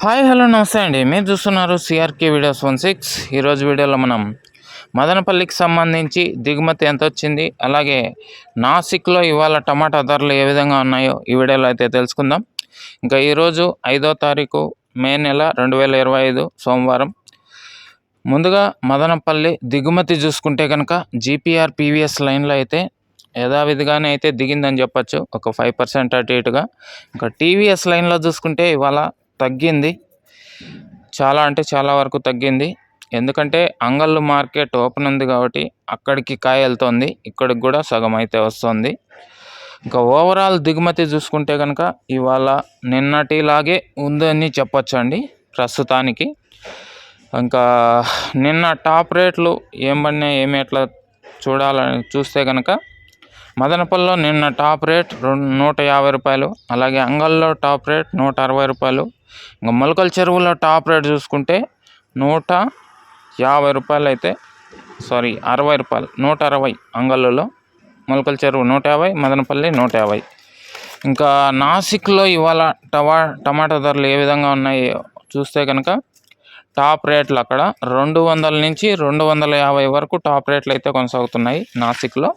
Hi hello నమస్తే అండి. మీరు చూస్తున్నారు సిఆర్కే వీడియోస్ 16. ఈరోజు వీడియోలో మనం మదనపల్లికి సంబంధించి దిగుమతి ఎంత వచ్చింది, అలాగే నాసిక్లో ఇవాళ టమాటా ధరలు ఏ విధంగా ఉన్నాయో ఈ వీడియోలో అయితే తెలుసుకుందాం. ఇంకా ఈరోజు 5వ తారీఖు మే నెల 2025 సోమవారం. ముందుగా మదనపల్లి దిగుమతి చూసుకుంటే కనుక జీపీఆర్ పీవీఎస్ లైన్లో అయితే యథావిధిగానే అయితే దిగిందని చెప్పచ్చు, ఒక 5% అటు ఇటుగా. ఇంకా టీవీఎస్ లైన్లో చూసుకుంటే ఇవాళ తగ్గింది, చాలా అంటే చాలా వరకు తగ్గింది. ఎందుకంటే అంగళ్ళు మార్కెట్ ఓపెన్ ఉంది కాబట్టి అక్కడికి కాయ వెళ్తుంది, ఇక్కడికి కూడా సగం అయితే వస్తుంది. ఇంకా ఓవరాల్ దిగుమతి చూసుకుంటే కనుక ఇవాళ నిన్నటిలాగే ఉందని చెప్పొచ్చు అండి ప్రస్తుతానికి. ఇంకా నిన్న టాప్ రేట్లు ఏం పడినాయి ఏమి ఎట్లా చూడాలని చూస్తే కనుక మదనపల్లిలో నిన్న టాప్ రేట్ 150 రూపాయలు, అలాగే అంగల్లో టాప్ రేట్ 160 రూపాయలు. ఇంకా మొలకల చెరువులో టాప్ రేట్ చూసుకుంటే 150 రూపాయలు అయితే 60 రూపాయలు, 160 అంగళ్ళలో. మొలకల చెరువు 150, మదనపల్లి 150. ఇంకా నాసిక్లో ఇవాళ టమాటా ధరలు ఏ విధంగా ఉన్నాయి చూస్తే కనుక టాప్ రేట్లు అక్కడ 200 నుంచి 250 వరకు టాప్ రేట్లు అయితే కొనసాగుతున్నాయి నాసిక్లో.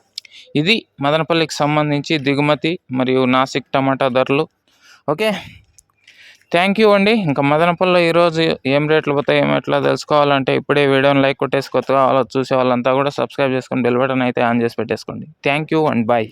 ఇది మదనపల్లికి సంబంధించి దిగుమతి మరియు నాసిక్ టమాటా ధరలు. ఓకే, థ్యాంక్ యూ అండి. ఇంకా మదనపల్లిలో ఈరోజు ఏం రేట్లు పోతాయి ఏం ఎట్లా తెలుసుకోవాలంటే ఇప్పుడే వీడియోని లైక్ కొట్టేసి కొత్తగా చూసే వాళ్ళంతా కూడా సబ్స్క్రైబ్ చేసుకొని బెల్ బటన్ అయితే ఆన్ చేసి పెట్టేసుకోండి. Thank you and bye.